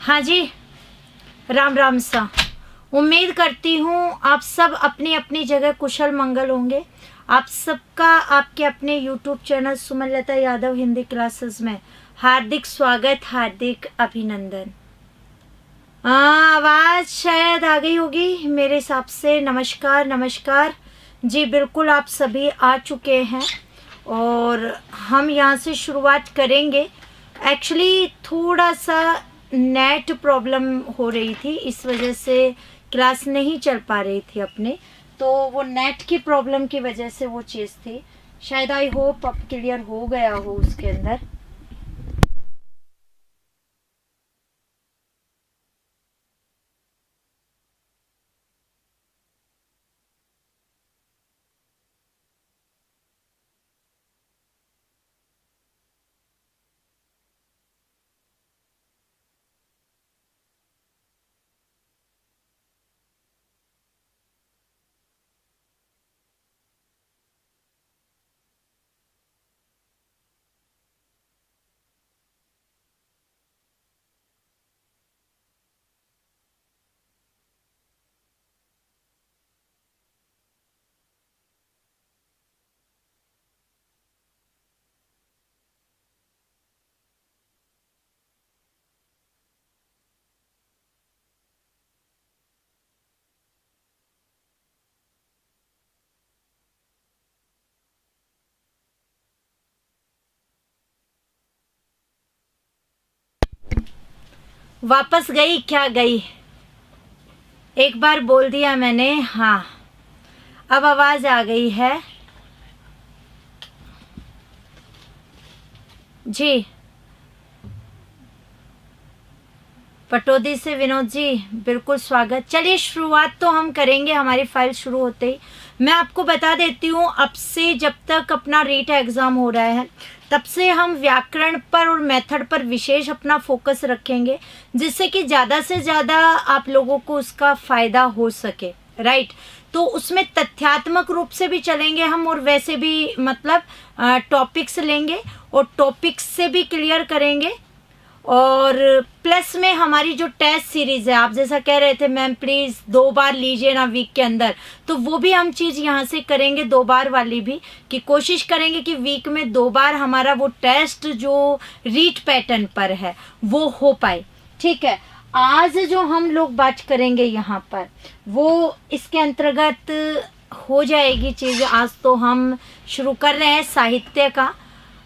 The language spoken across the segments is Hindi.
हाँ जी, राम राम सा। उम्मीद करती हूँ आप सब अपनी अपनी जगह कुशल मंगल होंगे। आप सबका आपके अपने YouTube channel Sumanlata Yadav Hindi classes में हार्दिक स्वागत, हार्दिक अभिनंदन। आवाज़ शायद आ गई होगी मेरे हिसाब से। नमस्कार नमस्कार जी, बिल्कुल आप सभी आ चुके हैं और हम यहाँ से शुरुआत करेंगे। एक्चुअली थोड़ा सा नेट प्रॉब्लम हो रही थी, इस वजह से क्लास नहीं चल पा रही थी अपने, तो वो नेट की प्रॉब्लम की वजह से वो चीज़ थी। शायद आई होप अब क्लियर हो गया हो उसके अंदर। वापस गई क्या गई, एक बार बोल दिया मैंने। हाँ, अब आवाज़ आ गई है जी। पटौदी से विनोद जी, बिल्कुल स्वागत। चलिए शुरुआत तो हम करेंगे हमारी फाइल शुरू होते ही। मैं आपको बता देती हूँ, अब से जब तक अपना रीट एग्ज़ाम हो रहा है तब से हम व्याकरण पर और मेथड पर विशेष अपना फोकस रखेंगे, जिससे कि ज़्यादा से ज़्यादा आप लोगों को उसका फ़ायदा हो सके। राइट, तो उसमें तथ्यात्मक रूप से भी चलेंगे हम और वैसे भी मतलब टॉपिक्स लेंगे और टॉपिक्स से भी क्लियर करेंगे। और प्लस में हमारी जो टेस्ट सीरीज़ है, आप जैसा कह रहे थे मैम प्लीज़ 2 बार लीजिए ना वीक के अंदर, तो वो भी हम चीज़ यहाँ से करेंगे 2 बार वाली भी, कि कोशिश करेंगे कि वीक में 2 बार हमारा वो टेस्ट जो रीट पैटर्न पर है वो हो पाए। ठीक है, आज जो हम लोग बात करेंगे यहाँ पर वो इसके अंतर्गत हो जाएगी चीज़। आज तो हम शुरू कर रहे हैं साहित्य का,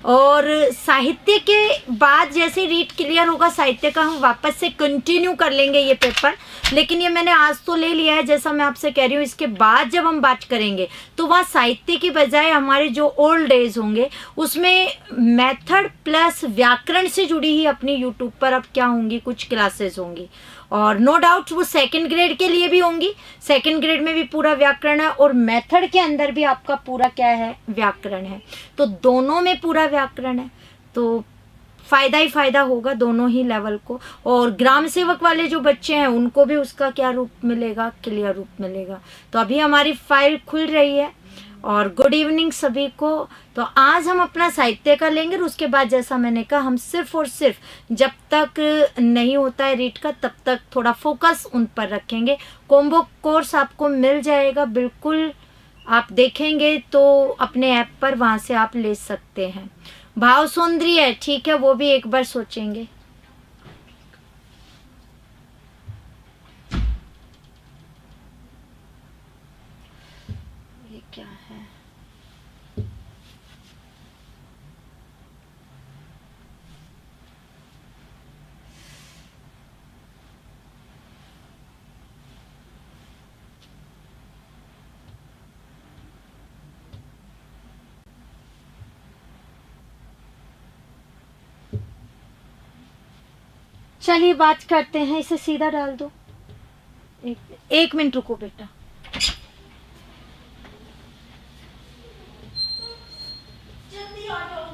और साहित्य के बाद जैसे रीट क्लियर होगा साहित्य का हम वापस से कंटिन्यू कर लेंगे ये पेपर। लेकिन ये मैंने आज तो ले लिया है, जैसा मैं आपसे कह रही हूँ। इसके बाद जब हम बात करेंगे तो वहाँ साहित्य की बजाय हमारे जो ओल्ड डेज होंगे उसमें मेथड प्लस व्याकरण से जुड़ी ही अपनी यूट्यूब पर अब क्या होंगी, कुछ क्लासेस होंगी। और नो डाउट वो सेकंड ग्रेड के लिए भी होंगी। सेकंड ग्रेड में भी पूरा व्याकरण है और मेथड के अंदर भी आपका पूरा क्या है, व्याकरण है। तो दोनों में पूरा व्याकरण है, तो फ़ायदा ही फ़ायदा होगा दोनों ही लेवल को। और ग्राम सेवक वाले जो बच्चे हैं उनको भी उसका क्या रूप मिलेगा, क्लियर रूप मिलेगा। तो अभी हमारी फाइल खुल रही है और गुड इवनिंग सभी को। तो आज हम अपना साहित्य का लेंगे और उसके बाद जैसा मैंने कहा हम सिर्फ और सिर्फ जब तक नहीं होता है रीट का तब तक थोड़ा फोकस उन पर रखेंगे। कॉम्बो कोर्स आपको मिल जाएगा, बिल्कुल आप देखेंगे तो अपने ऐप पर, वहाँ से आप ले सकते हैं। भाव सुंदरी है, ठीक है, वो भी एक बार सोचेंगे। ये क्या है, चलिए बात करते हैं। इसे सीधा डाल दो। एक मिनट रुको बेटा। जल्दी आ जाओ।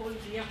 खोल दिया।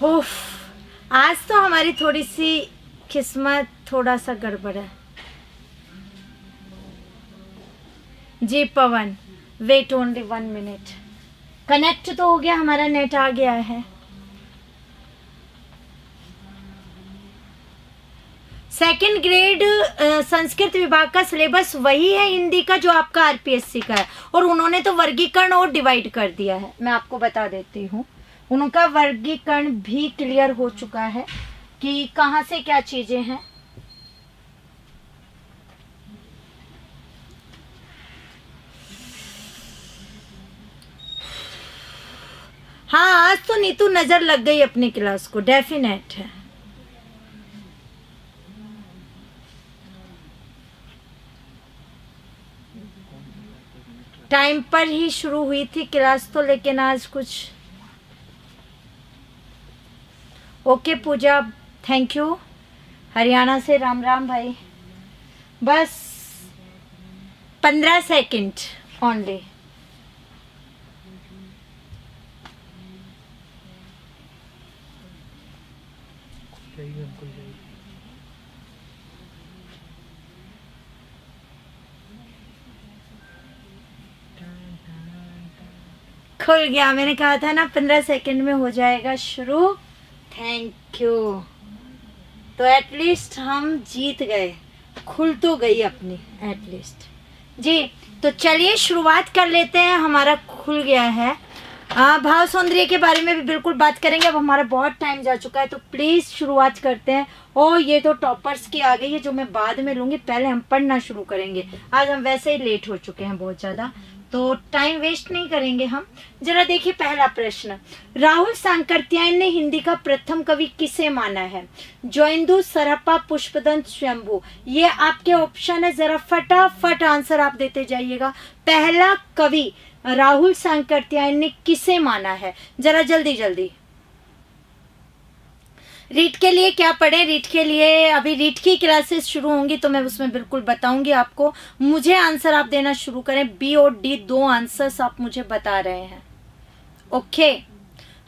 उफ, आज तो हमारी थोड़ी सी किस्मत थोड़ा सा गड़बड़ है। जी पवन, वेट ओनली 1 मिनट। कनेक्ट तो हो गया, हमारा नेट आ गया है। सेकंड ग्रेड संस्कृत विभाग का सिलेबस वही है हिंदी का जो आपका आरपीएससी का है, और उन्होंने तो वर्गीकरण और डिवाइड कर दिया है। मैं आपको बता देती हूँ, उनका वर्गीकरण भी क्लियर हो चुका है कि कहाँ से क्या चीजें हैं। हाँ, आज तो नीतू नजर लग गई अपनी क्लास को, डेफिनेट है। टाइम पर ही शुरू हुई थी क्लास तो, लेकिन आज कुछ। Okay Puja, thank you. Haryana से राम राम भाई। बस 15 सेकंड ओनली। खुल गया, मैंने कहा था ना 15 सेकंड में हो जाएगा शुरू। Thank you. तो एटलीस्ट हम जीत गए, खुल तो गई अपनी एटलीस्ट। जी तो चलिए शुरुआत कर लेते हैं। हमारा खुल गया है। भाव सौंदर्य के बारे में भी बिल्कुल बात करेंगे। अब हमारा बहुत टाइम जा चुका है, तो प्लीज शुरुआत करते हैं। और ये तो टॉपर्स की आ गई है जो मैं बाद में लूंगी, पहले हम पढ़ना शुरू करेंगे। आज हम वैसे ही लेट हो चुके हैं बहुत ज्यादा, तो टाइम वेस्ट नहीं करेंगे हम। जरा देखिए पहला प्रश्न, राहुल सांकृत्यायन ने हिंदी का प्रथम कवि किसे माना है? जोइंदू, सरहप्पा, पुष्पदंत, स्वयंभू। ये आपके ऑप्शन है, जरा फटाफट आंसर आप देते जाइएगा। पहला कवि राहुल सांकृत्यायन ने किसे माना है? जरा जल्दी जल्दी। रीट के लिए क्या पढ़े? रीट के लिए अभी रीट की क्लासेस शुरू होंगी तो मैं उसमें बिल्कुल बताऊंगी आपको। मुझे आंसर आप देना शुरू करें। बी और डी 2 आंसर्स आप मुझे बता रहे हैं। ओके,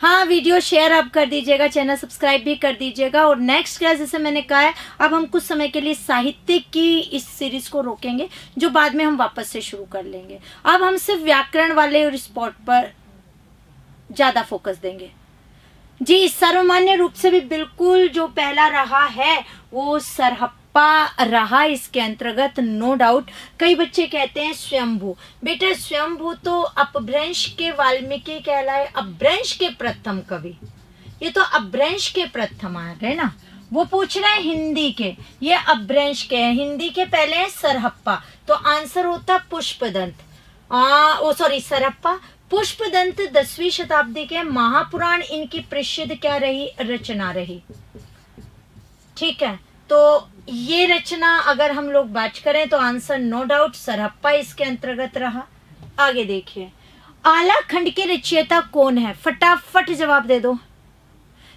हाँ वीडियो शेयर आप कर दीजिएगा, चैनल सब्सक्राइब भी कर दीजिएगा। और नेक्स्ट क्लास जैसे मैंने कहा है, अब हम कुछ समय के लिए साहित्य की इस सीरीज को रोकेंगे, जो बाद में हम वापस से शुरू कर लेंगे। अब हम सिर्फ व्याकरण वाले स्पॉट पर ज्यादा फोकस देंगे। जी, सर्वमान्य रूप से भी बिल्कुल जो पहला रहा है वो सरहप्पा रहा। इसके अंतर्गत नो डाउट। कई बच्चे कहते हैं स्वयंभू। बेटा स्वयंभू तो अपभ्रंश के वाल्मीकि कहलाए, अपभ्रंश के प्रथम कवि। ये तो अपभ्रंश के प्रथम आ गए ना, वो पूछ रहे हैं हिंदी के, ये अपभ्रंश के हैं। हिंदी के पहले है सरहप्पा, तो आंसर होता पुष्पदंत। सरहप्पा। पुष्पदंत 10वीं शताब्दी के महापुराण इनकी प्रसिद्ध क्या रही? रचना रही। ठीक है, तो ये रचना अगर हम लोग बात करें तो आंसर नो डाउट सरहप्पा इसके अंतर्गत रहा। आगे देखिए, आला खंड के रचयिता कौन है? फटाफट जवाब दे दो।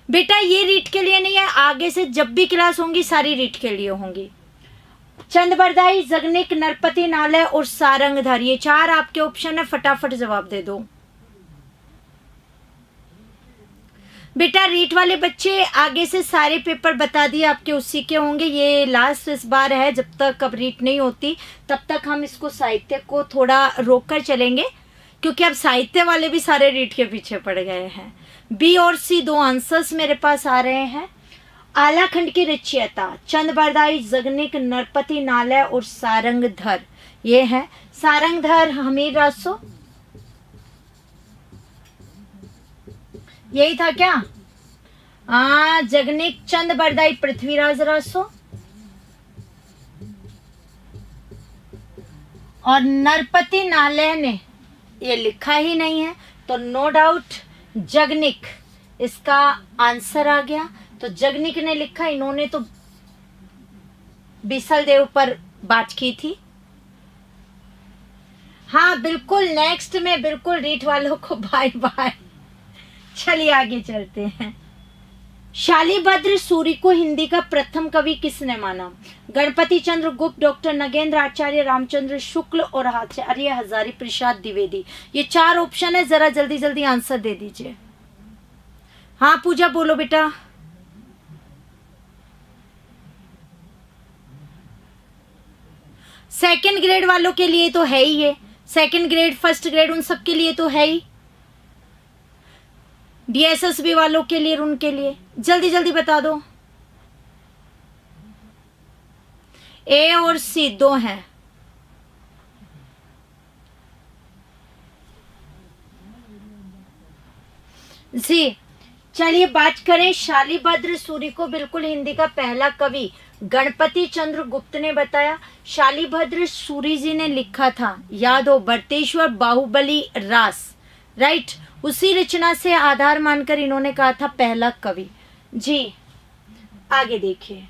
बेटा ये रीट के लिए नहीं है, आगे से जब भी क्लास होंगी सारी रीट के लिए होंगी। चंदबरदाई, जगनिक, नरपति नालय और सारंगधर, ये 4 आपके ऑप्शन है, फटाफट जवाब दे दो। बेटा रीट वाले बच्चे आगे से सारे पेपर बता दिए आपके उसी के होंगे, ये लास्ट इस बार है, जब तक अब रीट नहीं होती तब तक हम इसको साहित्य को थोड़ा रोक कर चलेंगे, क्योंकि अब साहित्य वाले भी सारे रीट के पीछे पड़ गए हैं। बी और सी दो आंसर्स मेरे पास आ रहे हैं। आलाखंड की रचयिता चंद बरदाई, जगनिक, नरपति नालय और सारंगधर। ये है सारंगधर हमीर रासो, यही था क्या? जगनिक चंद बरदाई पृथ्वीराज रासो और नरपति नालय ने ये लिखा ही नहीं है, तो नो डाउट जगनिक इसका आंसर आ गया। तो जगनिक ने लिखा, इन्होंने तो बिसल देव पर बात की थी। हाँ बिल्कुल, नेक्स्ट में बिल्कुल रीट वालों को बाय बाय। चलिए आगे चलते हैं। शालिभद्र सूरी को हिंदी का प्रथम कवि किसने माना? गणपति चंद्र गुप्त, डॉक्टर नगेंद्र आचार्य, रामचंद्र शुक्ल और आचार्य हजारी प्रसाद द्विवेदी। ये चार ऑप्शन है, जरा जल्दी जल्दी आंसर दे दीजिए। हाँ पूजा बोलो बेटा। सेकंड ग्रेड वालों के लिए तो है ही है, सेकंड ग्रेड फर्स्ट ग्रेड उन सब के लिए तो है ही, डीएसएसबी वालों के लिए, उनके लिए जल्दी जल्दी बता दो। ए और सी दो हैं। जी चलिए बात करें, शालिभद्र सूरी को बिल्कुल हिंदी का पहला कवि गणपति चंद्र गुप्त ने बताया। शालिभद्र सूरी जी ने लिखा था, याद हो, बरतेश्वर बाहुबली रास, राइट, उसी रचना से आधार मानकर इन्होंने कहा था पहला कवि। जी आगे देखिए,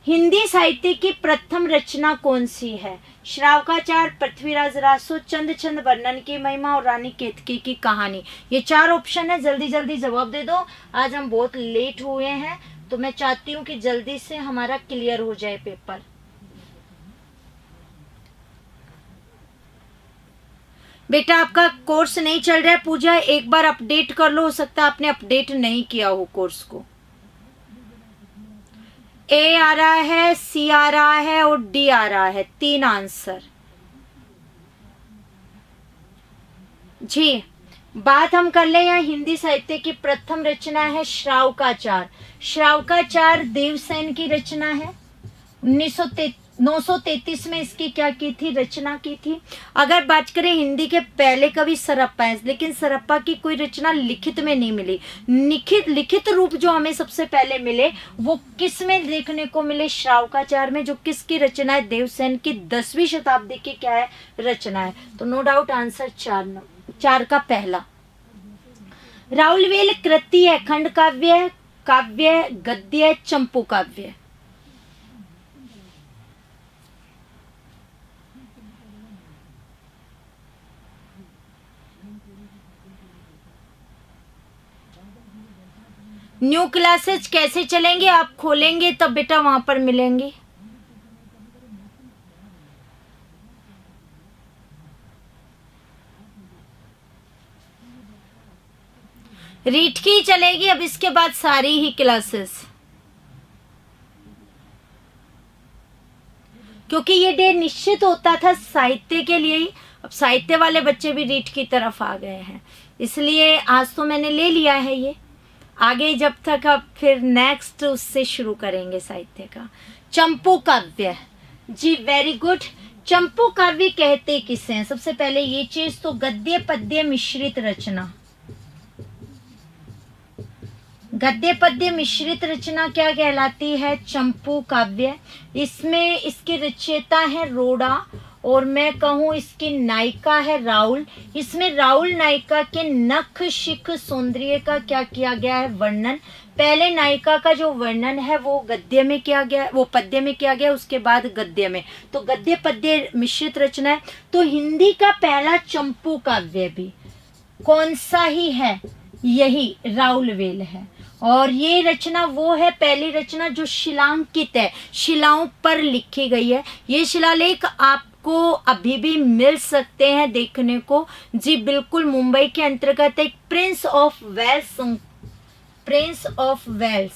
हिंदी साहित्य की प्रथम रचना कौन सी है? श्रावकाचार, पृथ्वीराज रासो, चंद चंद वर्णन की महिमा और रानी केतकी की कहानी। ये चार ऑप्शन है, जल्दी जल्दी जवाब दे दो। आज हम बहुत लेट हुए हैं, तो मैं चाहती हूँ कि जल्दी से हमारा क्लियर हो जाए पेपर। बेटा आपका कोर्स नहीं चल रहा है पूजा, एक बार अपडेट कर लो, हो सकता है आपने अपडेट नहीं किया हो कोर्स को। ए आ रहा है, सी आ रहा है और डी आ रहा है, तीन आंसर। जी बात हम कर ले, यहाँ हिंदी साहित्य की प्रथम रचना है श्रावकाचार। श्रावकाचार देवसेन की रचना है। 933 में इसकी क्या की थी, रचना की थी। अगर बात करें हिंदी के पहले कवि सरप्पा है, लेकिन सरप्पा की कोई रचना लिखित में नहीं मिली। लिखित रूप जो हमें सबसे पहले मिले वो किस में देखने को मिले? श्रावकाचार में, जो किसकी रचना है? देवसेन की 10वीं शताब्दी की क्या है, रचना है। तो नो डाउट आंसर चार का पहला। राउलवेल कृति है, खंड काव्य, काव्य, गद्य, चंपू काव्य। न्यू क्लासेज कैसे चलेंगे? आप खोलेंगे तब बेटा वहां पर मिलेंगे। रीट की चलेगी अब इसके बाद सारी ही क्लासेस, क्योंकि ये डे निश्चित होता था साहित्य के लिए ही। अब साहित्य वाले बच्चे भी रीट की तरफ आ गए हैं, इसलिए आज तो मैंने ले लिया है ये। आगे जब तक अब फिर नेक्स्ट उससे शुरू करेंगे साहित्य का। चंपू काव्य, जी वेरी गुड। चंपू काव्य कहते किसे हैं? सबसे पहले ये चीज तो गद्य पद्य मिश्रित रचना। गद्य पद्य मिश्रित रचना क्या कहलाती है? चंपू काव्य। इसमें इसके रचयिता है रोड़ा और मैं कहूँ इसकी नायिका है राउल। इसमें राउल नायिका के नख शिख सौंदर्य का क्या किया गया है? वर्णन। पहले नायिका का जो वर्णन है वो गद्य में किया गया, वो पद्य में किया गया, उसके बाद गद्य में। तो गद्य पद्य मिश्रित रचना है। तो हिंदी का पहला चंपू काव्य भी कौन सा ही है? यही राउलवेल है। और ये रचना वो है पहली रचना जो शिलांकित है, शिलाओं पर लिखी गई है। ये शिलालेख आपको अभी भी मिल सकते हैं देखने को। जी बिल्कुल, मुंबई के अंतर्गत एक Prince of Prince of Wales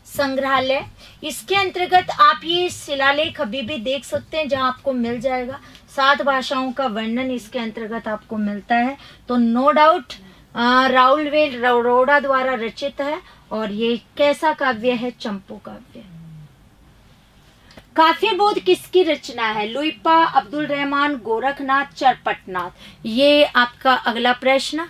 संग्रहालय। इसके अंतर्गत आप ये शिलालेख अभी भी देख सकते हैं, जहां आपको मिल जाएगा। 7 भाषाओं का वर्णन इसके अंतर्गत आपको मिलता है। तो नो डाउट राउल वेल रोड़ा द्वारा रचित है। और ये कैसा काव्य है? चंपू काव्य। काफी बोध किसकी रचना है? लुइपा, अब्दुल रहमान, गोरखनाथ, चरपटनाथ। ये आपका अगला प्रश्न।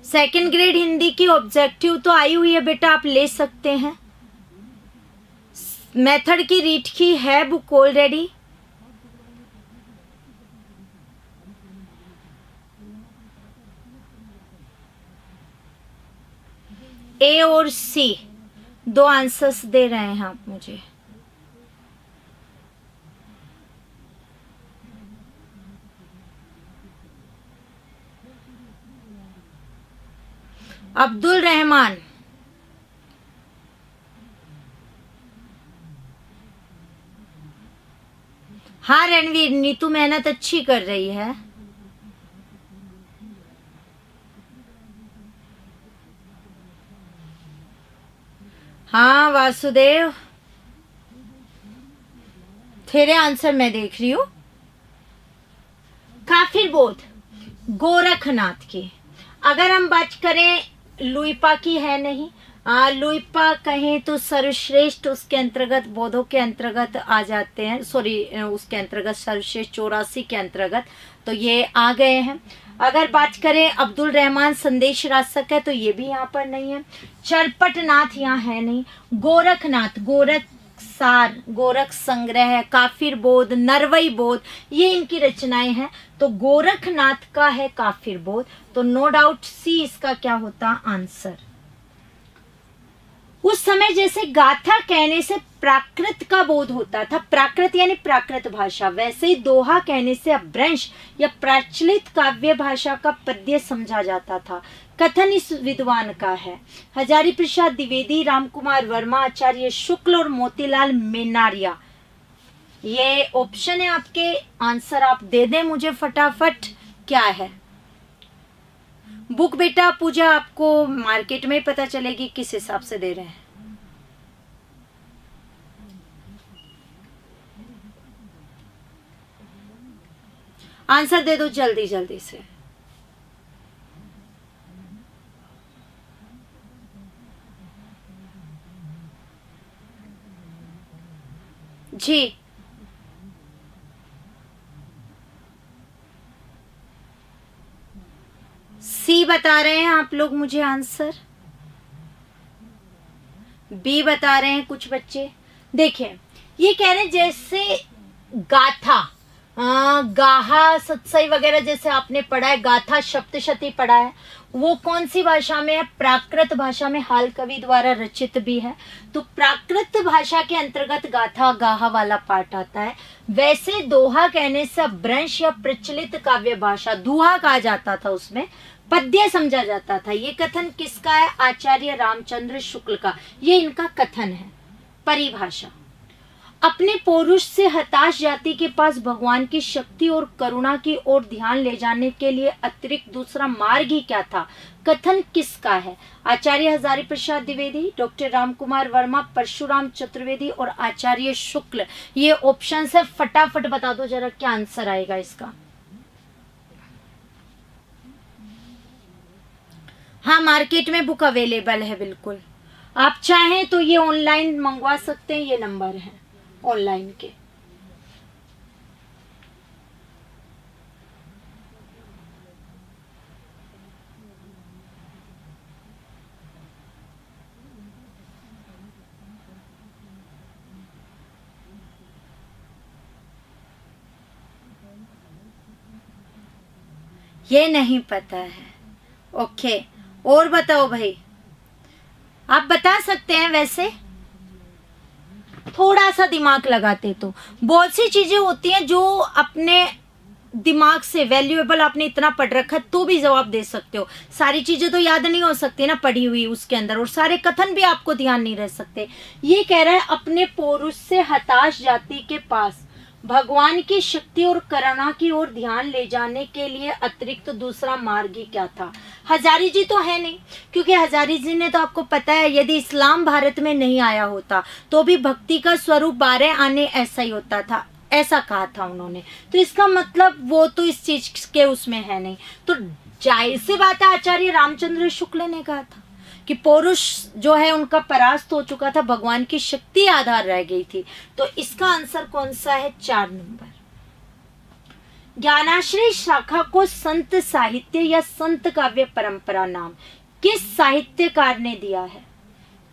सेकंड ग्रेड हिंदी की ऑब्जेक्टिव तो आई हुई है बेटा, आप ले सकते हैं। मेथड की रीड की है बुक ऑलरेडी। ए और सी 2 आंसर्स दे रहे हैं आप मुझे। अब्दुल रहमान, हाँ रणवीर, नीतू मेहनत अच्छी कर रही है। हाँ वासुदेव, तेरे आंसर मैं देख रही हूं। काफिर बोध गोरखनाथ की। अगर हम बात करें लुइपा की, है नहीं, लुइपा कहें तो सर्वश्रेष्ठ उसके अंतर्गत बोधों के अंतर्गत आ जाते हैं। सॉरी, उसके अंतर्गत सर्वश्रेष्ठ 84 के अंतर्गत, तो ये आ गए हैं। अगर बात करें अब्दुल रहमान संदेश रासक है, तो ये भी यहाँ पर नहीं है। चरपटनाथ यहाँ है नहीं। गोरखनाथ, गोरख सार, गोरख संग्रह, काफिर बोध, नरवई बोध, ये इनकी रचनाएं हैं। तो गोरखनाथ का है काफिर बोध। तो नो डाउट सी इसका क्या होता आंसर। उस समय जैसे गाथा कहने से प्राकृत का बोध होता था, प्राकृत यानी प्राकृत भाषा, वैसे ही दोहा कहने से अपभ्रंश या प्रचलित काव्य भाषा का पद्य समझा जाता था। कथन इस विद्वान का है। हजारी प्रसाद द्विवेदी, रामकुमार वर्मा, आचार्य शुक्ल और मोतीलाल मेनारिया। ये ऑप्शन है आपके, आंसर आप दे दें मुझे फटाफट, क्या है। बुक बेटा पूजा आपको मार्केट में पता चलेगी किस हिसाब से दे रहे हैं। आंसर दे दो जल्दी जल्दी से। जी, सी बता रहे हैं आप लोग मुझे आंसर, बी बता रहे हैं कुछ बच्चे। देखिए ये कह रहे हैं जैसे गाथा, गाहा सत्सई वगैरह जैसे आपने पढ़ा है, गाथा सप्तशती पढ़ा है, वो कौन सी भाषा में है? प्राकृत भाषा में, हाल कवि द्वारा रचित भी है। तो प्राकृत भाषा के अंतर्गत गाथा गाहा वाला पाठ आता है। वैसे दोहा कहने से अपभ्रंश या प्रचलित काव्य भाषा, दुहा कहा जाता था, उसमें पद्य समझा जाता था। ये कथन किसका है? आचार्य रामचंद्र शुक्ल का। ये इनका कथन है। परिभाषा, अपने पौरुष से हताश जाति के पास भगवान की शक्ति और करुणा की ओर ध्यान ले जाने के लिए अतिरिक्त दूसरा मार्ग ही क्या था? कथन किसका है? आचार्य हजारी प्रसाद द्विवेदी, डॉक्टर रामकुमार वर्मा, परशुराम चतुर्वेदी और आचार्य शुक्ल। ये ऑप्शन है, फटाफट बता दो जरा क्या आंसर आएगा इसका। हाँ, मार्केट में बुक अवेलेबल है बिल्कुल। आप चाहें तो ये ऑनलाइन मंगवा सकते हैं, ये नंबर है ऑनलाइन के। ये नहीं पता है, ओके। और बताओ भाई, आप बता सकते हैं। वैसे थोड़ा सा दिमाग लगाते तो बहुत सी चीजें होती हैं जो अपने दिमाग से वैल्यूएबल, आपने इतना पढ़ रखा तो भी जवाब दे सकते हो। सारी चीजें तो याद नहीं हो सकती ना पढ़ी हुई उसके अंदर, और सारे कथन भी आपको ध्यान नहीं रह सकते। ये कह रहा है अपने पौरुष से हताश जाति के पास भगवान की शक्ति और करुणा की ओर ध्यान ले जाने के लिए अतिरिक्त दूसरा मार्ग ही क्या था? हजारी जी तो है नहीं, क्योंकि हजारी जी ने तो आपको पता है यदि इस्लाम भारत में नहीं आया होता तो भी भक्ति का स्वरूप 12 आने ऐसा ही होता था, ऐसा कहा था उन्होंने। तो इसका मतलब वो तो इस चीज के उसमें है नहीं। तो जाहिर सी बात है आचार्य रामचंद्र शुक्ल ने कहा था कि पौरुष जो है उनका परास्त हो चुका था, भगवान की शक्ति आधार रह गई थी। तो इसका आंसर कौन सा है? 4 नंबर। ज्ञानाश्रय शाखा को संत साहित्य या संत काव्य परंपरा नाम किस साहित्यकार ने दिया है?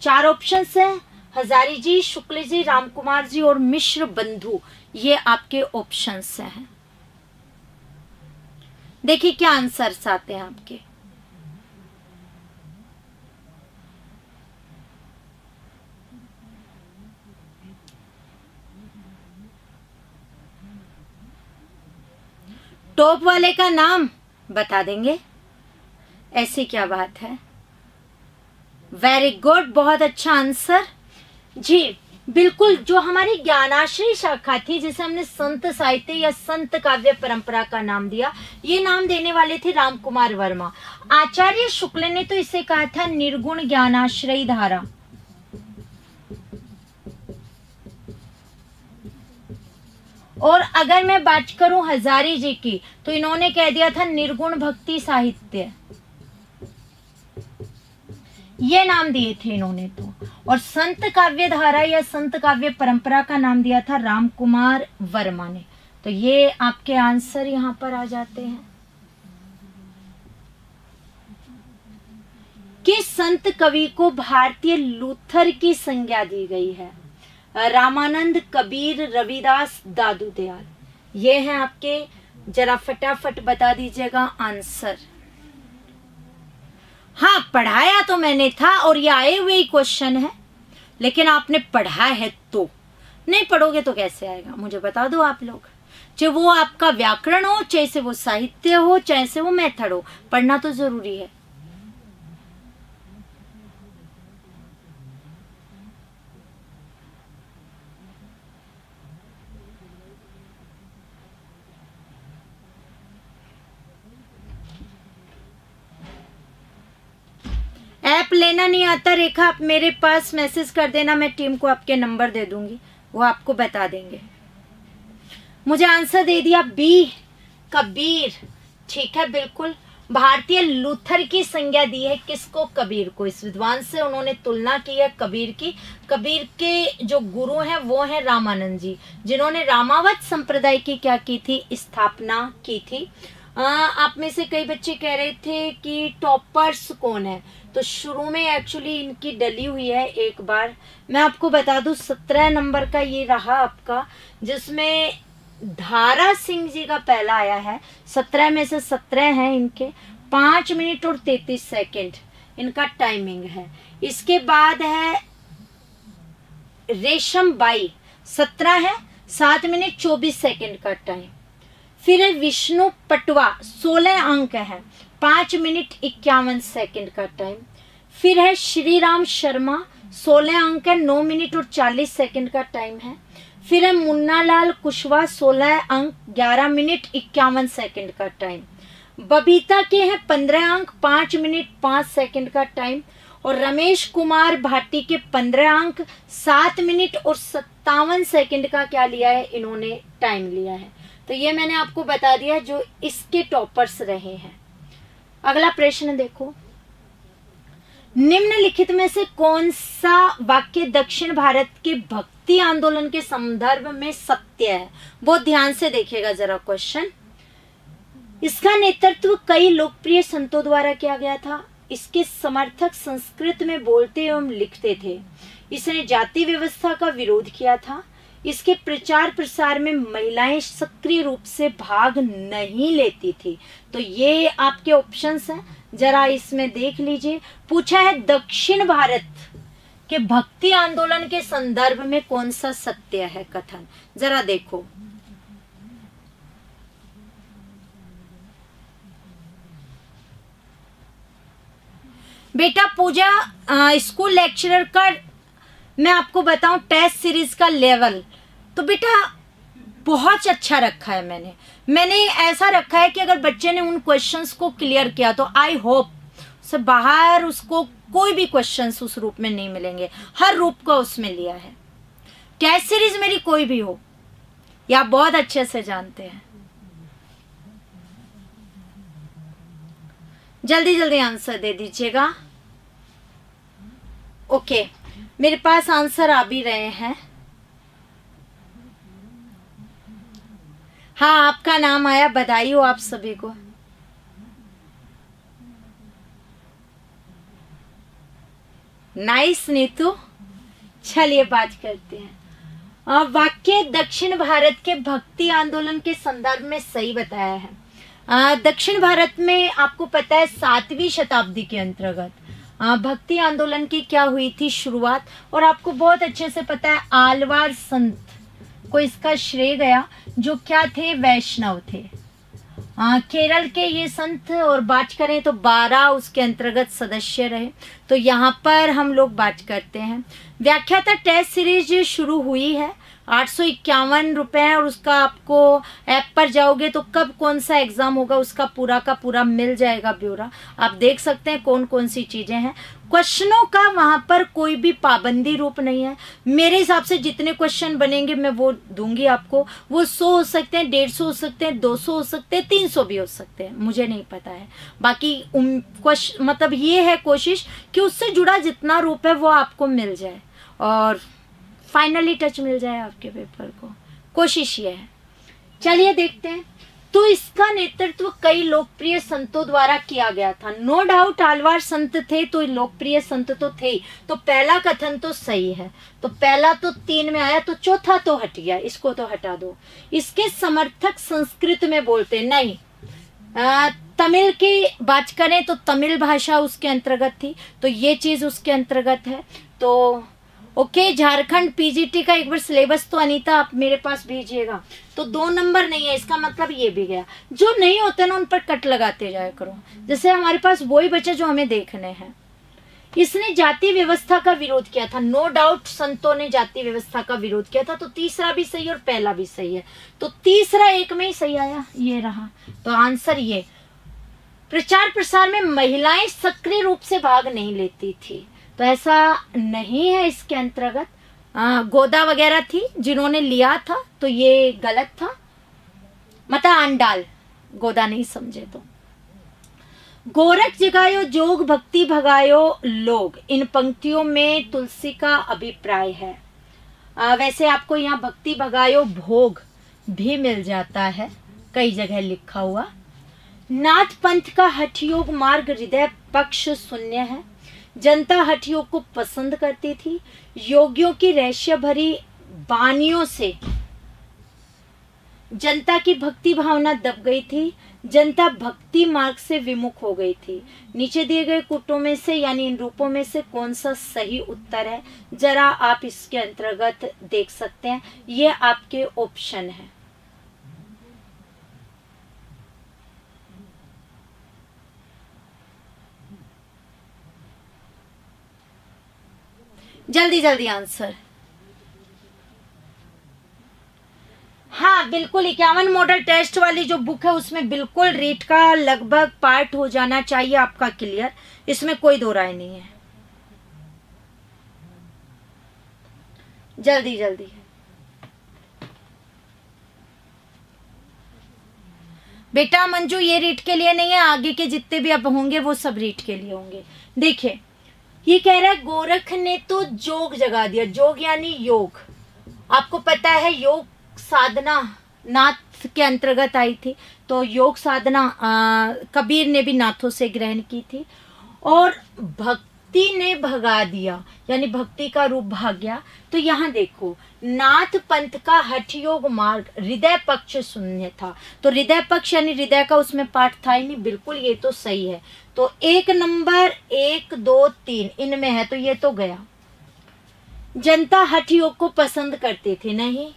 4 ऑप्शन है, हजारी जी, शुक्ल जी, रामकुमार जी और मिश्र बंधु। ये आपके ऑप्शंस हैं। देखिए क्या आंसर्स आते हैं आपके। टॉप वाले का नाम बता देंगे, ऐसी क्या बात है? वेरी गुड, बहुत अच्छा आंसर जी। बिल्कुल, जो हमारी ज्ञानाश्रय शाखा थी जिसे हमने संत साहित्य या संत काव्य परंपरा का नाम दिया, ये नाम देने वाले थे रामकुमार वर्मा। आचार्य शुक्ल ने तो इसे कहा था निर्गुण ज्ञानाश्रय धारा। और अगर मैं बात करूं हजारी जी की तो इन्होंने कह दिया था निर्गुण भक्ति साहित्य, ये नाम दिए थे इन्होंने तो। और संत काव्य धारा या संत काव्य परंपरा का नाम दिया था रामकुमार वर्मा ने। तो ये आपके आंसर यहां पर आ जाते हैं। किस संत कवि को भारतीय लूथर की संज्ञा दी गई है? रामानंद, कबीर, रविदास, दादू दयाल। ये हैं आपके, जरा फटाफट बता दीजिएगा आंसर। हाँ, पढ़ाया तो मैंने था और ये आए हुए ही क्वेश्चन है, लेकिन आपने पढ़ा है तो, नहीं पढ़ोगे तो कैसे आएगा? मुझे बता दो आप लोग। चाहे वो आपका व्याकरण हो, चाहे से वो साहित्य हो, चाहे से वो मेथड हो, पढ़ना तो जरूरी है। ऐप लेना नहीं आता रेखा, आप मेरे पास मैसेज कर देना, मैं टीम को आपके नंबर दे दूंगी, वो आपको बता देंगे। मुझे आंसर दे दिया बी, कबीर। ठीक है, बिल्कुल। भारतीय लूथर की संज्ञा दी है किसको? कबीर को। इस विद्वान से उन्होंने तुलना की है कबीर की। कबीर के जो गुरु हैं वो हैं रामानंद जी, जिन्होंने रामावत संप्रदाय की क्या की थी? स्थापना की थी। आप में से कई बच्चे कह रहे थे कि टॉपर्स कौन है, तो शुरू में एक्चुअली इनकी डली हुई है। एक बार मैं आपको बता दूं, 17 नंबर का ये रहा आपका, जिसमें धारा सिंह जी का पहला आया है। 17 में से 17 हैं इनके, 5 मिनट और 33 सेकंड इनका टाइमिंग है। इसके बाद है रेशम बाई, 17 है, 7 मिनट 24 सेकंड का टाइम। फिर है विष्णु पटवा, 16 अंक है, 5 मिनट 51 सेकंड का टाइम। फिर है श्री राम शर्मा, 16 अंक है, 9 मिनट और 40 सेकंड का टाइम है। फिर है मुन्ना लाल कुशवाहा, 16 अंक, 11 मिनट 51 सेकंड का टाइम। बबीता के हैं 15 अंक, 5 मिनट 5 सेकंड का टाइम। और रमेश कुमार भाटी के 15 अंक, 7 मिनट और 57 सेकंड का क्या लिया है इन्होंने? टाइम लिया है। तो ये मैंने आपको बता दिया जो इसके टॉपर्स रहे हैं। अगला प्रश्न देखो, निम्नलिखित में से कौन सा वाक्य दक्षिण भारत के भक्ति आंदोलन के संदर्भ में सत्य है? बहुत ध्यान से देखिएगा जरा क्वेश्चन। इसका नेतृत्व कई लोकप्रिय संतों द्वारा किया गया था। इसके समर्थक संस्कृत में बोलते एवं लिखते थे। इसने जाति व्यवस्था का विरोध किया था। इसके प्रचार प्रसार में महिलाएं सक्रिय रूप से भाग नहीं लेती थी। तो ये आपके ऑप्शंस हैं, जरा इसमें देख लीजिए। पूछा है दक्षिण भारत के भक्ति आंदोलन के संदर्भ में कौन सा सत्य है कथन, जरा देखो। बेटा पूजा, स्कूल लेक्चरर का मैं आपको बताऊं टेस्ट सीरीज का लेवल, तो बेटा बहुत अच्छा रखा है मैंने ऐसा रखा है कि अगर बच्चे ने उन क्वेश्चंस को क्लियर किया तो आई होप से बाहर उसको कोई भी क्वेश्चंस उस रूप में नहीं मिलेंगे। हर रूप को उसमें लिया है। टेस्ट सीरीज मेरी कोई भी हो, ये आप बहुत अच्छे से जानते हैं। जल्दी जल्दी आंसर दे दीजिएगा। ओके, मेरे पास आंसर आ भी रहे हैं। हाँ, आपका नाम आया, बधाई हो आप सभी को। नाइस नीतू, चलिए बात करते हैं। वाक्य दक्षिण भारत के भक्ति आंदोलन के संदर्भ में सही बताया है। दक्षिण भारत में आपको पता है 7वीं शताब्दी के अंतर्गत भक्ति आंदोलन की क्या हुई थी शुरुआत, और आपको बहुत अच्छे से पता है आलवार संत को इसका श्रेय गया, जो क्या थे, वैष्णव थे। केरल के ये संत, और बात करें तो 12 उसके अंतर्गत सदस्य रहे। तो यहाँ पर हम लोग बात करते हैं। व्याख्याता टेस्ट सीरीज शुरू हुई है, 851 रुपये, और उसका आपको ऐप पर जाओगे तो कब कौन सा एग्जाम होगा उसका पूरा का पूरा मिल जाएगा ब्यौरा। आप देख सकते हैं कौन कौन सी चीजें हैं। क्वेश्चनों का वहाँ पर कोई भी पाबंदी रूप नहीं है। मेरे हिसाब से जितने क्वेश्चन बनेंगे मैं वो दूंगी आपको। वो 100 हो सकते हैं, 150 हो सकते हैं, 200 हो सकते हैं, 300 भी हो सकते हैं, मुझे नहीं पता है। बाकी मतलब ये है कोशिश कि उससे जुड़ा जितना रूप है वो आपको मिल जाए और फाइनली टच मिल जाए आपके पेपर को। कोशिश ये है। चलिए देखते हैं। तो इसका नेतृत्व कई लोकप्रिय संतों द्वारा किया गया था। नो डाउट आलवार संत थे, तो लोकप्रिय संत तो थे ही। तो पहला कथन तो सही है। तो पहला तो 3 में आया, तो चौथा तो हट गया, इसको तो हटा दो। इसके समर्थक संस्कृत में बोलते नहीं। तमिल की बात करें तो तमिल भाषा उसके अंतर्गत थी, तो ये चीज उसके अंतर्गत है। तो ओके, झारखंड पीजीटी का एक बार सिलेबस तो अनीता आप मेरे पास भेजिएगा। तो 2 नंबर नहीं है, इसका मतलब ये भी गया। जो नहीं होते ना उन पर कट लगाते जाया करो। जैसे हमारे पास वही बचे जो हमें देखने हैं। इसने जाति व्यवस्था का विरोध किया था। नो डाउट संतों ने जाति व्यवस्था का विरोध किया था। तो तीसरा भी सही और पहला भी सही है। तो तीसरा एक में ही सही आया, ये रहा। तो आंसर ये। प्रचार प्रसार में महिलाएं सक्रिय रूप से भाग नहीं लेती थी, तो ऐसा नहीं है इसके अंतर्गत। गोदा वगैरह थी जिन्होंने लिया था, तो ये गलत था। मतलब आंडाल, गोदा नहीं समझे तो। गोरख जगायो जोग भक्ति भगायो लोग, इन पंक्तियों में तुलसी का अभिप्राय है। वैसे आपको यहाँ भक्ति भगायो भोग भी मिल जाता है, कई जगह लिखा हुआ। नाथ पंथ का हठ योग मार्ग हृदय पक्ष शून्य है। जनता हठ योग को पसंद करती थी। योगियों की रहस्य भरी वाणियों से जनता की भक्ति भावना दब गई थी। जनता भक्ति मार्ग से विमुख हो गई थी। नीचे दिए गए कूटों में से यानी इन रूपों में से कौन सा सही उत्तर है, जरा आप इसके अंतर्गत देख सकते हैं। ये आपके ऑप्शन है। जल्दी जल्दी आंसर। हाँ बिल्कुल, 51 मॉडल टेस्ट वाली जो बुक है उसमें बिल्कुल रीट का लगभग पार्ट हो जाना चाहिए आपका क्लियर, इसमें कोई दो राय नहीं है। जल्दी जल्दी। बेटा मंजू, ये रीट के लिए नहीं है, आगे के जितने भी अब होंगे वो सब रीट के लिए होंगे। देखिए ये कह रहा है गोरख ने तो जोग जगा दिया। जोग यानी योग। आपको पता है योग साधना नाथ के अंतर्गत आई थी, तो योग साधना कबीर ने भी नाथों से ग्रहण की थी। और भक्ति ने भगा दिया, यानी भक्ति का रूप भाग गया। तो यहाँ देखो, नाथ पंथ का हठ योग मार्ग हृदय पक्ष शून्य था। तो हृदय पक्ष यानी हृदय का उसमें पाठ था ही नहीं, बिल्कुल ये तो सही है। तो 1 नंबर 1 2 3 इनमें है, तो ये तो गया। जनता हठ योग को पसंद करती थी, नहीं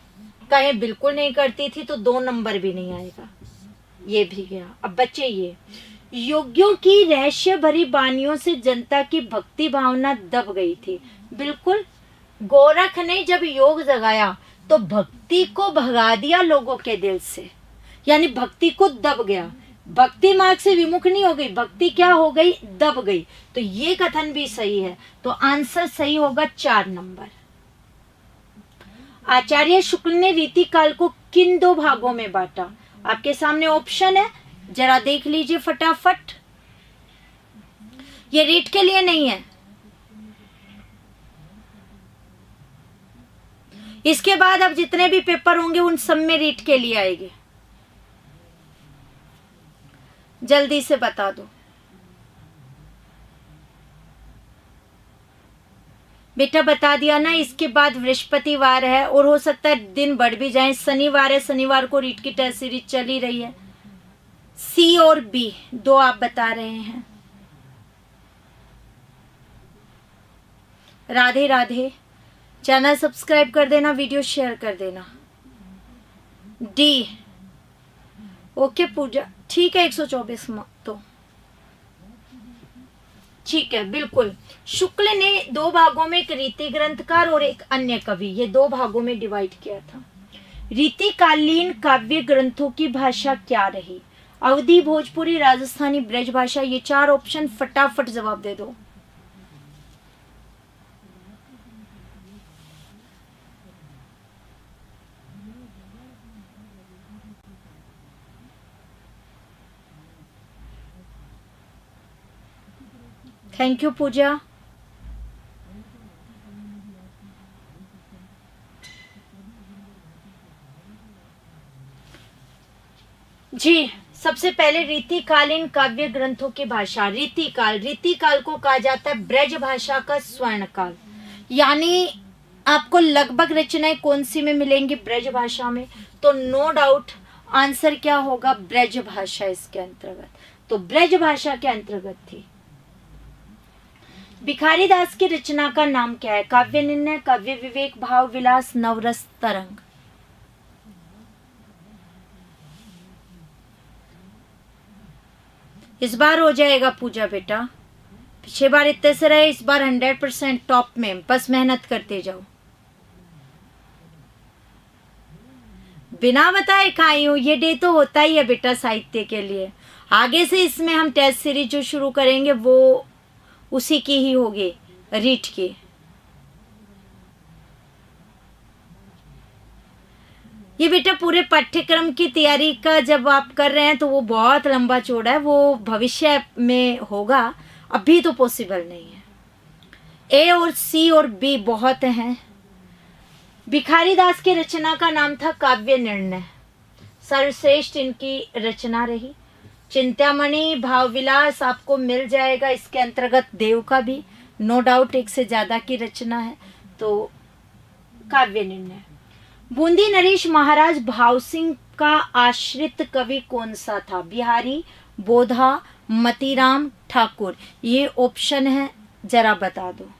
कहे बिल्कुल नहीं करती थी, तो 2 नंबर भी नहीं आएगा, ये भी गया। अब बचे ये, योगियों की रहस्य भरी वाणियों से जनता की भक्ति भावना दब गई थी। बिल्कुल, गोरख ने जब योग जगाया तो भक्ति को भगा दिया लोगों के दिल से, यानी भक्ति को दब गया। भक्ति मार्ग से विमुख नहीं हो गई, भक्ति क्या हो गई, दब गई। तो ये कथन भी सही है। तो आंसर सही होगा 4 नंबर। आचार्य शुक्ल ने रीति काल को किन 2 भागों में बांटा? आपके सामने ऑप्शन है, जरा देख लीजिए फटाफट। ये रीट के लिए नहीं है। इसके बाद अब जितने भी पेपर होंगे उन सब में रीट के लिए आएंगे। जल्दी से बता दो बेटा, बता दिया ना। इसके बाद बृहस्पतिवार है और हो सकता है दिन बढ़ भी जाए। शनिवार है, शनिवार को रीट की टेस्ट सीरीज चल ही रही है। सी और बी 2 आप बता रहे हैं। राधे राधे। चैनल सब्सक्राइब कर देना, वीडियो शेयर कर देना। डी ओके पूजा, ठीक है। 124 तो ठीक है, बिल्कुल। शुक्ल ने 2 भागों में, एक रीति ग्रंथकार और एक अन्य कवि, ये 2 भागों में डिवाइड किया था। रीतिकालीन काव्य ग्रंथों की भाषा क्या रही? अवधी, भोजपुरी, राजस्थानी, ब्रज भाषा। ये 4 ऑप्शन फटाफट जवाब दे दो। थैंक यू पूजा। जी, सबसे पहले रीतिकालीन काव्य ग्रंथों की भाषा। रीतिकाल को कहा जाता है ब्रज भाषा का स्वर्ण काल। यानी आपको लगभग रचनाएं कौन सी में मिलेंगी? ब्रज भाषा में। तो नो डाउट आंसर क्या होगा? ब्रज भाषा इसके अंतर्गत। तो ब्रज भाषा के अंतर्गत थी। भिखारी दास की रचना का नाम क्या है? काव्य निर्णय, काव्य विवेक, भाव विलास, नवरस तरंग। इस बार हो जाएगा पूजा बेटा। पिछले बार इतने से रहे, इस बार 100% टॉप में। बस मेहनत करते जाओ। बिना बताए खाई हूं, ये डे तो होता ही है बेटा साहित्य के लिए। आगे से इसमें हम टेस्ट सीरीज जो शुरू करेंगे वो उसी की ही होगी, रीट की। ये बेटा पूरे पाठ्यक्रम की तैयारी का जब आप कर रहे हैं तो वो बहुत लंबा चौड़ा है, वो भविष्य में होगा, अभी तो पॉसिबल नहीं है। ए और सी और बी बहुत हैं। भिखारी दास की रचना का नाम था काव्य निर्णय। सर्वश्रेष्ठ इनकी रचना रही। चिंतामणि, भावविलास आपको मिल जाएगा। इसके अंतर्गत देव का भी नो डाउट एक से ज्यादा की रचना है। तो काव्य निर्णय। बूंदी नरेश महाराज भाव सिंह का आश्रित कवि कौन सा था? बिहारी, बोधा, मतीराम, ठाकुर। ये ऑप्शन है, जरा बता दो।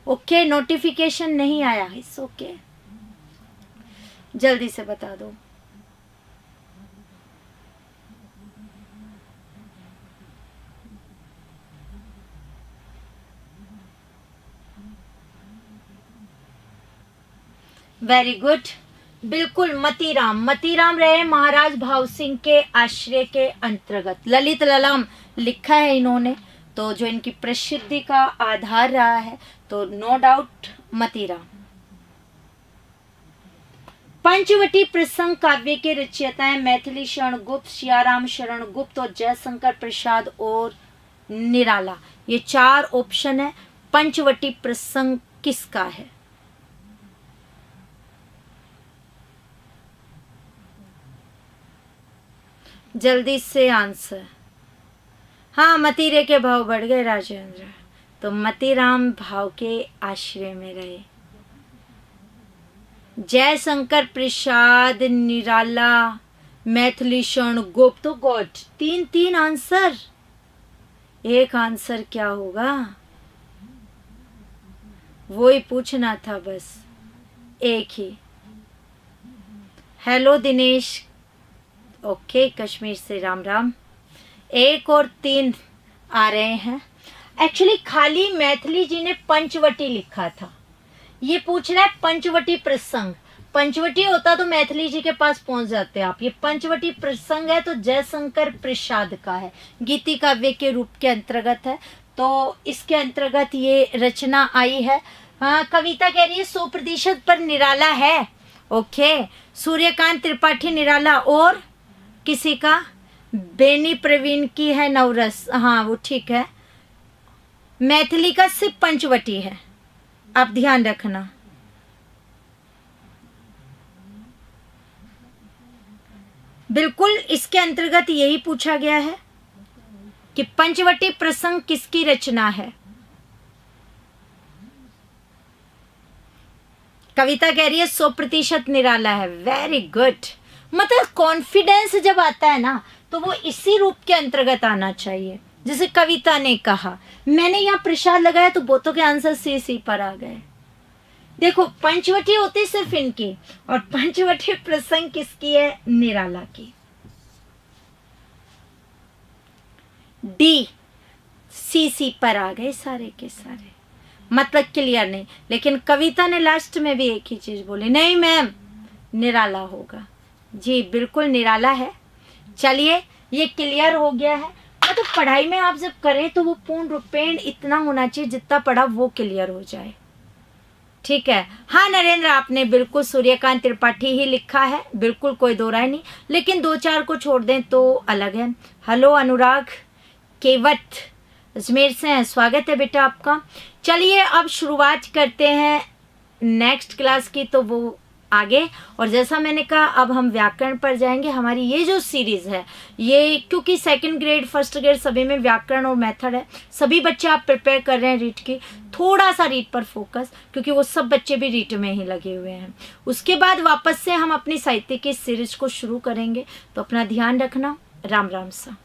ओके, नोटिफिकेशन नहीं आया, इट्स ओके, जल्दी से बता दो। वेरी गुड, बिल्कुल मतीराम रहे महाराज भाव सिंह के आश्रय के अंतर्गत। ललित ललाम लिखा है इन्होंने, तो जो इनकी प्रसिद्धि का आधार रहा है, तो नो डाउट मतीराम। पंचवटी प्रसंग काव्य के रचयिता हैं मैथिली शरण गुप्त, सियाराम शरण गुप्त और जयशंकर प्रसाद और निराला। ये 4 ऑप्शन है। पंचवटी प्रसंग किसका है? जल्दी से आंसर। हाँ, मतीरे के भाव बढ़ गए राजेंद्र, तो मतीराम भाव के आश्रय में रहे। जयशंकर प्रसाद, निराला, मैथिली शरण गुप्त, तो गॉड 3 आंसर। एक आंसर क्या होगा वो ही पूछना था, बस एक ही। हेलो दिनेश, ओके, कश्मीर से राम राम। 1 और 3 आ रहे हैं। एक्चुअली खाली मैथिली जी ने पंचवटी लिखा था, ये पूछ रहा है पंचवटी प्रसंग। पंचवटी होता तो मैथिली जी के पास पहुंच जाते आप। ये पंचवटी प्रसंग है तो जयशंकर प्रसाद का है, गीति काव्य के रूप के अंतर्गत है, तो इसके अंतर्गत ये रचना आई है। हाँ, कविता कह रही है 100% पर निराला है। ओके, सूर्यकांत त्रिपाठी निराला, और किसी का बेनी प्रवीण की है नवरस, हाँ वो ठीक है। मैथिली का सिर्फ पंचवटी है, आप ध्यान रखना। बिल्कुल इसके अंतर्गत यही पूछा गया है कि पंचवटी प्रसंग किसकी रचना है। कविता कह रही है 100% निराला है। वेरी गुड, मतलब कॉन्फिडेंस जब आता है ना तो वो इसी रूप के अंतर्गत आना चाहिए। जैसे कविता ने कहा, मैंने यहाँ प्रसाद लगाया तो बोतों के आंसर सी पर आ गए। देखो पंचवटी होती सिर्फ इनकी, और पंचवटी प्रसंग किसकी है, निराला की। डी सी पर आ गए सारे के सारे, मतलब क्लियर नहीं। लेकिन कविता ने लास्ट में भी एक ही चीज बोली, नहीं मैम निराला होगा। जी बिल्कुल निराला है। चलिए ये क्लियर हो गया है। तो पढ़ाई में आप जब करें तो वो पूर्ण रूपेण इतना होना चाहिए जितना पढ़ा वो क्लियर हो जाए, ठीक है। हाँ नरेंद्र, आपने बिल्कुल सूर्यकांत त्रिपाठी ही लिखा है, बिल्कुल कोई दो राय नहीं, लेकिन 2-4 को छोड़ दें तो अलग है। हेलो अनुराग केवट अजमेर से हैं, स्वागत है बेटा आपका। चलिए अब शुरुआत करते हैं नेक्स्ट क्लास की, तो वो आगे। और जैसा मैंने कहा अब हम व्याकरण पर जाएंगे। हमारी ये जो सीरीज है ये, क्योंकि सेकंड ग्रेड फर्स्ट ग्रेड सभी में व्याकरण और मेथड है, सभी बच्चे आप प्रिपेयर कर रहे हैं रीट की, थोड़ा सा रीट पर फोकस, क्योंकि वो सब बच्चे भी रीट में ही लगे हुए हैं। उसके बाद वापस से हम अपनी साहित्य की सीरीज को शुरू करेंगे, तो अपना ध्यान रखना। राम राम सा।